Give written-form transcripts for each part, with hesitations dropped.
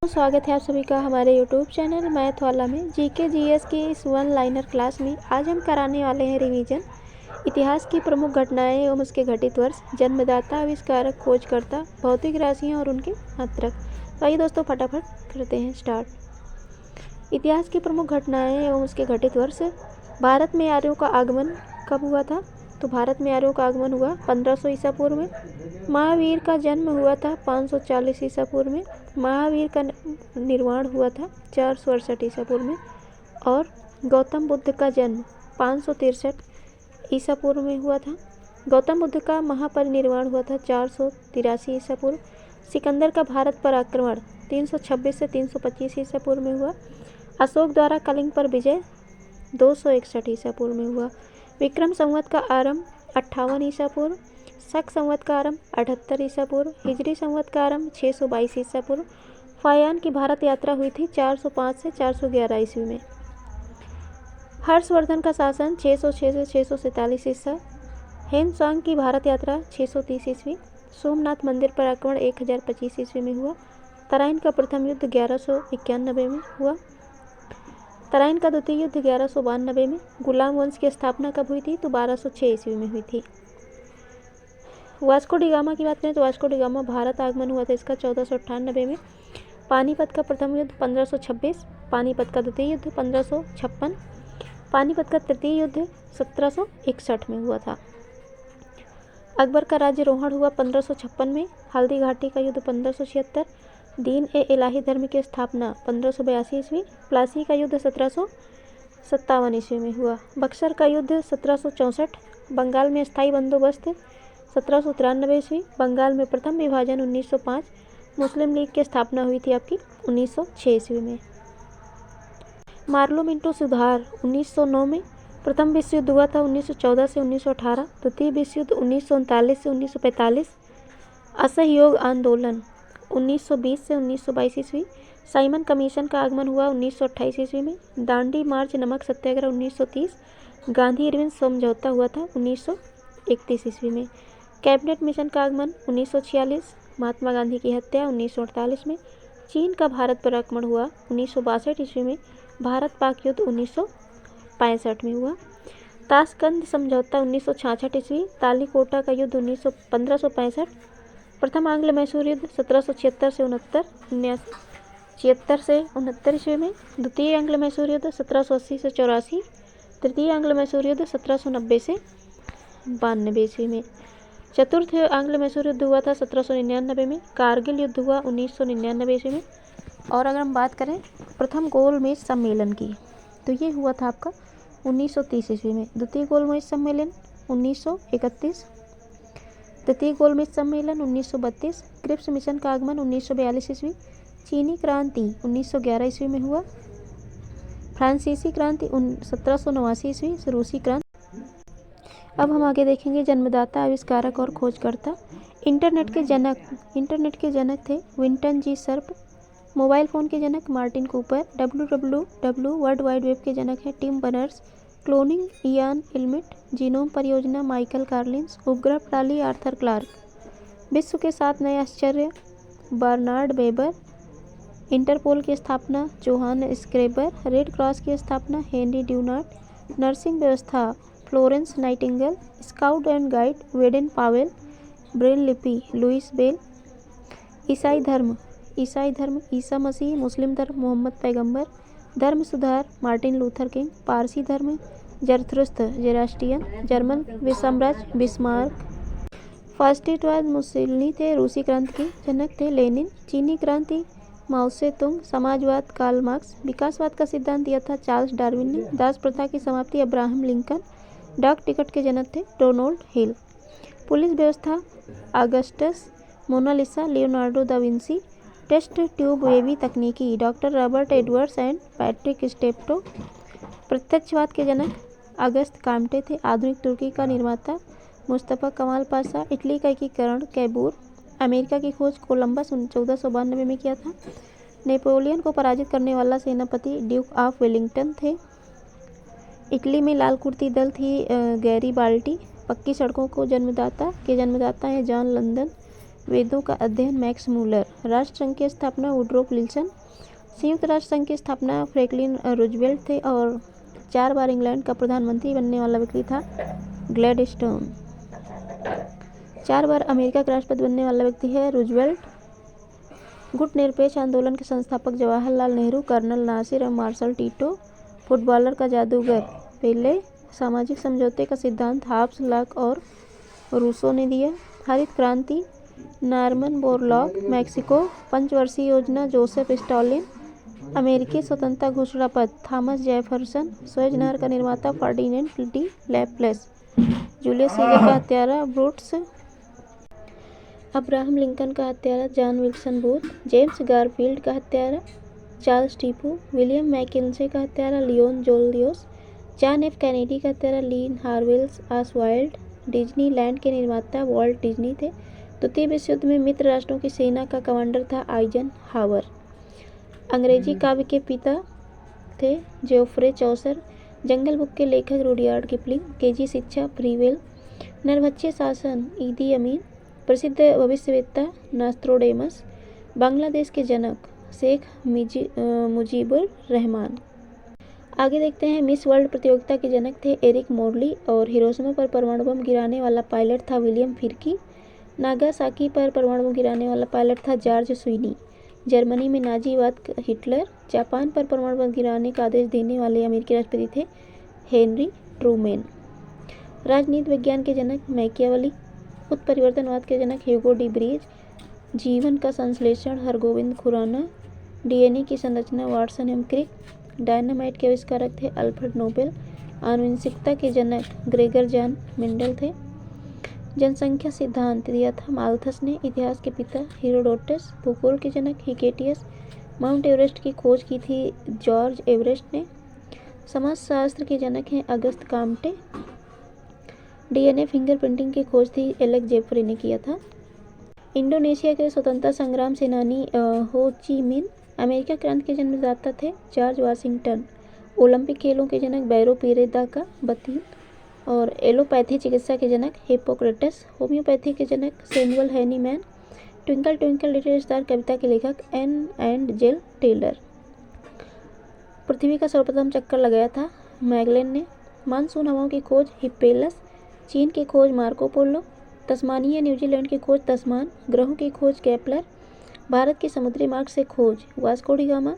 स्वागत है आप सभी का हमारे YouTube चैनल मैथ वाला में जीके जीएस की इस वन लाइनर क्लास में आज हम कराने वाले हैं रिवीजन इतिहास की प्रमुख घटनाएं एवं उसके घटित वर्ष, जन्मदाता, आविष्कारक, खोजकर्ता, भौतिक राशियां और उनके मात्रक। तो आइए दोस्तों फटाफट करते हैं स्टार्ट। इतिहास की प्रमुख घटनाएं एवं उसके घटित वर्ष। भारत में आर्यों का आगमन कब हुआ था? तो भारत में आर्यों का आगमन हुआ 1500 ईसा पूर्व में। महावीर का जन्म हुआ था 540 ईसा पूर्व में। महावीर का निर्वाण हुआ था 468 ईसा पूर्व में। और गौतम बुद्ध का जन्म 563 ईसा पूर्व में हुआ था। गौतम बुद्ध का महापरिनिर्वाण हुआ था 483 ईसा पूर्व। सिकंदर का भारत पर आक्रमण 326 से 325 ईसा पूर्व में हुआ। अशोक द्वारा कलिंग पर विजय 261 ईसा पूर्व में हुआ। विक्रम संवत का आरंभ 58 ईसा पूर्व। शक संवत का आरंभ 78 ईसा पूर्व। हिजरी संवत का आरंभ 622 ईसा पूर्व। फायान की भारत यात्रा हुई थी 405 से 411 ईस्वी में। हर्षवर्धन का शासन 606 से 647 ईसा। हेनसांग की भारत यात्रा 630 ईस्वी। सोमनाथ मंदिर पर आक्रमण 1025 ईस्वी में हुआ। तराइन का प्रथम युद्ध 1191 में हुआ। तराइन का द्वितीय युद्ध 1192 में। गुलाम वंश की स्थापना कब हुई थी? तो 1206 ईस्वी में हुई थी। वास्को डी गामा की बात करें तो वास्को डी गामा भारत आगमन हुआ था इसका 1498 में। पानीपत का प्रथम युद्ध 1526। पानीपत का द्वितीय युद्ध 1556। पानीपत का तृतीय युद्ध 1761 में हुआ था। अकबर का राज्यरोहण हुआ 1556 में। हल्दी घाटी का युद्ध 1576। दीन ए इलाही धर्म की स्थापना 1582 ईस्वी। प्लासी का युद्ध 1757 ईस्वी में हुआ। बक्सर का युद्ध 1764। बंगाल में स्थायी बंदोबस्त 1793 ईस्वी। बंगाल में प्रथम विभाजन 1905। मुस्लिम लीग की स्थापना हुई थी आपकी 1906 ईस्वी में। मार्लो मिंटो सुधार 1909 में। प्रथम विश्व युद्ध हुआ था 1914 से 1918। द्वितीय विश्व युद्ध 1939 से 1945। असहयोग आंदोलन 1920 से 1922 ईस्वी। साइमन कमीशन का आगमन हुआ 1928 ईस्वी में। दांडी मार्च नमक सत्याग्रह 1930। गांधी इरविन समझौता हुआ था 1931 ईस्वी में। कैबिनेट मिशन का आगमन 1946। महात्मा गांधी की हत्या 1948 में। चीन का भारत पर आक्रमण हुआ 1962 ईस्वी में। भारत पाक युद्ध 1965 में हुआ। ताशकंद समझौता 1966 ईस्वी। तालीकोटा का युद्ध 1565। प्रथम आंग्ल मैसूर युद्ध 1776 से 69 ईस्वी में। द्वितीय आंग्ल मैसूर युद्ध 1780 से 84। तृतीय आंग्ल मैसूर युद्ध 1790 से 92 ईस्वी में। चतुर्थ आंग्ल मैसूर युद्ध हुआ था 1799 में। कारगिल युद्ध हुआ 1999 ईस्वी में। और अगर हम बात करें प्रथम गोलमेज सम्मेलन की तो ये हुआ था आपका 1930 ईस्वी में। द्वितीय गोलमेज सम्मेलन 1931। तृतीय गोलमेज सम्मेलन 1932। क्रिप्स मिशन का आगमन 1942 ईस्वी। चीनी क्रांति 1911 ईस्वी में हुआ। फ्रांसीसी क्रांति 1789 ईस्वी। रूसी क्रांति। अब हम आगे देखेंगे जन्मदाता, आविष्कारक और खोजकर्ता। इंटरनेट के जनक थे विंटन जी सर्प। मोबाइल फ़ोन के जनक Martin Cooper. WWW world wide web के जनक हैं Tim Berners. Cloning Ian Wilmut. Genome परियोजना माइकल कार्लिन्स। उपग्रह प्रणाली आर्थर क्लार्क। विश्व के 7 नए आश्चर्य बर्नार्ड वेबर। इंटरपोल की स्थापना जोहान स्क्रेबर। रेड क्रॉस की स्थापना हेनरी ड्यूनार्ट। नर्सिंग व्यवस्था Florence Nightingale. Scout and guide Baden Powell. Braille लिपि लुइस बेल। ईसाई धर्म ईसा मसीह। मुस्लिम धर्म मोहम्मद पैगंबर। धर्म सुधार मार्टिन लूथर किंग। पारसी धर्म जरथुस्त्र जेरास्ट्रियन। जर्मन साम्राज्य बिस्मार्क। फासिस्टवाद मुसोलिनी थे। रूसी क्रांति के जनक थे लेनिन। चीनी क्रांति माओ से तुंग। समाजवाद कार्ल मार्क्स। विकासवाद का सिद्धांत दिया था चार्ल्स डार्विन ने। दास प्रथा की समाप्ति अब्राहम लिंकन। डाक टिकट के जनक थे डोनाल्ड हिल। पुलिस व्यवस्था Augustus. Mona Lisa Leonardo da Vinci. Test tube baby तकनीकी doctor Robert Edwards and Patrick Steptoe. प्रत्यक्षवाद के जनक अगस्त काम्टे थे। आधुनिक तुर्की का निर्माता मुस्तफ़ा कमाल पाशा। इटली का एकीकरण कैबूर। अमेरिका की खोज कोलंबस 1492 में किया था। नेपोलियन को पराजित करने वाला सेनापति ड्यूक ऑफ वेलिंगटन थे। इटली में लाल कुर्ती दल थी गैरी बाल्टी। पक्की सड़कों को जन्मदाता हैं जॉन लंदन। वेदों का अध्ययन मैक्स मूलर। राष्ट्र संघ की स्थापना वुडरो विल्सन। संयुक्त राष्ट्र संघ की स्थापना फ्रैंकलिन रूजवेल्ट थे और 4 बार इंग्लैंड का प्रधानमंत्री बनने वाला व्यक्ति था ग्लैडस्टोन। 4 बार अमेरिका का राष्ट्रपति बनने वाला व्यक्ति है रूजवेल्ट। गुट निरपेक्ष आंदोलन के संस्थापक जवाहरलाल नेहरू, कर्नल नासिर और मार्शल टीटो। फुटबॉलर का जादूगर पेले। सामाजिक समझौते का सिद्धांत हाब्स, लॉक और रूसो ने दिया। हरित क्रांति नॉर्मन बोरलॉग। मैक्सिको पंचवर्षीय योजना जोसेफ स्टॉलिन। अमेरिकी स्वतंत्रता घोषणा पत्र थॉमस जेफरसन। स्वेज नहर का निर्माता Ferdinand de Laplace. Julius Caesar का हत्यारा ब्रूटस। अब्राहम लिंकन का हत्यारा John Wilson booth. James Garfield का हत्यारा चार्ल्स टीपू। विलियम मैकेंजे का हत्यारा लियोन जोलियोस। जॉन एफ कैनेडी का हत्यारा ली हार्वेल्स ऑसवाल्ड। डिज्नीलैंड के निर्माता वॉल्ट डिज्नी थे। द्वितीय विश्व युद्ध में मित्र राष्ट्रों की सेना का कमांडर था आइजन हावर। अंग्रेजी काव्य के पिता थे जोफ्रे चौसर। जंगल बुक के लेखक रुडयार्ड किपलिंग। केजी शिक्षा फ्रीवेल। नरभक्षी शासन ईदी अमीन। प्रसिद्ध भविष्यवेत्ता नास्त्रोडेमस। बांग्लादेश के जनक शेख मुजीबुर रहमान। आगे देखते हैं मिस वर्ल्ड प्रतियोगिता के जनक थे एरिक मोरली और हिरोशिमा पर परमाणु बम गिराने वाला पायलट था विलियम फिरकी। नागासाकी पर परमाणु बम गिराने वाला पायलट था जॉर्ज स्वीनी। जर्मनी में नाजीवाद हिटलर। जापान पर परमाणु बम गिराने का आदेश देने वाले अमेरिकी राष्ट्रपति थे हेनरी ट्रूमैन। राजनीति विज्ञान के जनक मैकियावली। उत्परिवर्तनवाद के जनक ह्यूगो डी ब्रीज। जीवन का संश्लेषण हरगोविंद खुराना। डीएनए की संरचना वाटसन एवं क्रिक। डायनामाइट के आविष्कारक थे अल्फ्रेड नोबेल। आनुवंशिकता के जनक ग्रेगर जॉन मेंडल थे। जनसंख्या सिद्धांत दिया था माल्थस ने। इतिहास के पिता हेरोडोटस। भूगोल के जनक हिकेटियस। माउंट एवरेस्ट की खोज की थी जॉर्ज एवरेस्ट ने। समाजशास्त्र के जनक हैं अगस्त काम्टे। डीएनए फिंगरप्रिंटिंग की खोज थी एलेक्स जेफरी ने किया था। इंडोनेशिया के स्वतंत्रता संग्राम सेनानी हो ची मिन। अमेरिका क्रांति के जन्मदाता थे जॉर्ज वाशिंगटन। ओलंपिक खेलों के जनक बैरो पीरेदा का बतीन और एलोपैथी चिकित्सा के जनक हिप्पोक्रेटस। होम्योपैथी के जनक Samuel Hahnemann. Twinkle twinkle little star कविता के लेखक एन एंड जेल टेलर। पृथ्वी का सर्वप्रथम चक्कर लगाया था मैगलेन ने। मानसून हवाओं की खोज हिप्पेलस। चीन की खोज मार्को पोलो। तस्मानिया न्यूजीलैंड की खोज तस्मान। ग्रहों की खोज केपलर। भारत के समुद्री मार्ग से खोज वास्को डी गामा।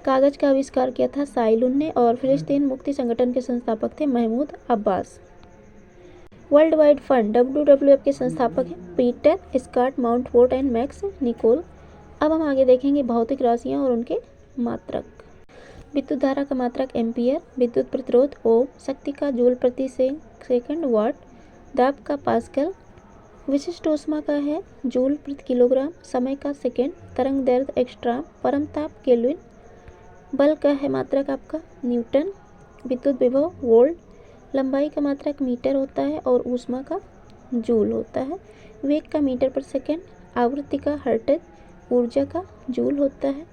कागज का आविष्कार किया था साइलुन ने और फिलिस्तीन मुक्ति संगठन के संस्थापक थे Mahmoud Abbas. World wide fund WWF के संस्थापक हैं Peter Scott Mountford and Max Nicol. अब हम आगे देखेंगे भौतिक राशियाँ और उनके मात्रक। विद्युत धारा का मात्रक एम्पियर। विद्युत प्रतिरोध ओम। शक्ति का जूल प्रति सेकंड वाट। दाब का पास्कल। विशिष्ट ऊष्मा का है जूल प्रति किलोग्राम। समय का सेकंड। तरंग दैर्ध्य एक्स्ट्राम। परम ताप केल्विन। बल का है मात्रक आपका न्यूटन। विद्युत विभव वोल्ट। लंबाई का मात्रक मीटर होता है और ऊष्मा का जूल होता है। वेग का मीटर पर सेकंड। आवृत्ति का हर्ट्ज। ऊर्जा का जूल होता है।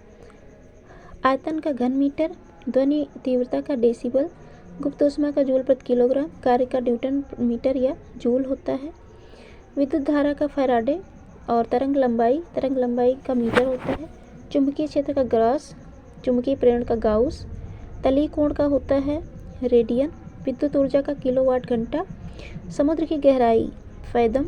आयतन का घन मीटर। ध्वनि तीव्रता का डेसिबल। गुप्त ऊष्मा का जूल प्रति किलोग्राम। कार्य का न्यूटन मीटर या जूल होता है। विद्युत धारा का फैराडे और तरंग लंबाई का मीटर होता है। चुंबकीय क्षेत्र का ग्रास। चुंबकीय प्रेरण का गाउस। तलीय कोण का होता है रेडियन। विद्युत ऊर्जा का किलोवाट घंटा। समुद्र की गहराई फैदम।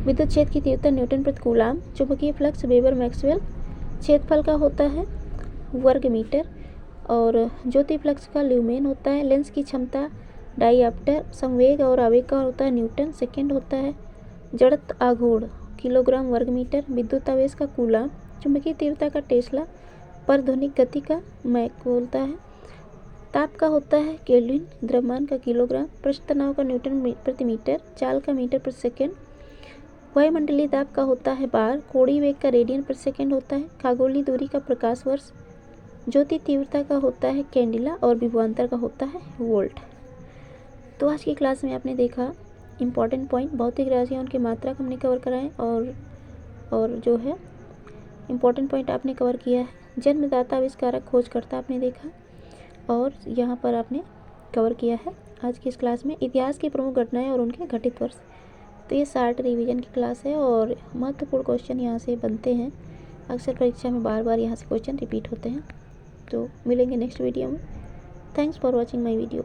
विद्युत क्षेत्र की तीव्रता न्यूटन प्रति कूलाम। चुंबकीय फ्लक्स वेबर मैक्सवेल। क्षेत्रफल का होता है वर्ग मीटर और ज्योति फ्लक्स का ल्यूमेन होता है। लेंस की क्षमता डाइऑप्टर। संवेग और आवेग का होता है न्यूटन सेकेंड होता है। जड़त्व आघूर्ण किलोग्राम वर्ग मीटर। विद्युत आवेश का कूलाम। चुंबकीय तीव्रता का टेस्ला। पर ध्वनिक गति का मैक बोलता है। ताप का होता है केल्विन। द्रव्यमान का किलोग्राम। पृष्ठ तनाव का न्यूटन प्रति मीटर। चाल का मीटर प्रति सेकेंड। वायुमंडलीय दाब का होता है बार। कोणीय वेग का रेडियन प्रति सेकेंड होता है। खगोलीय दूरी का प्रकाश वर्ष। ज्योति तीव्रता का होता है कैंडिला और विभवांतर का होता है वोल्ट। तो आज की क्लास में आपने देखा इम्पॉर्टेंट पॉइंट भौतिक राशियाँ उनके मात्रक हमने कवर कराए और जो है इम्पॉर्टेंट पॉइंट आपने कवर किया है। जन्मदाता आविष्कारक खोजकर्ता आपने देखा और यहाँ पर आपने कवर किया है। आज की इस क्लास में इतिहास की प्रमुख घटनाएं और उनके घटित वर्ष। तो ये 60 रिवीजन की क्लास है और महत्वपूर्ण क्वेश्चन यहाँ से बनते हैं। अक्सर परीक्षा में बार बार यहाँ से क्वेश्चन रिपीट होते हैं। तो मिलेंगे नेक्स्ट वीडियो में। Thanks for watching my video.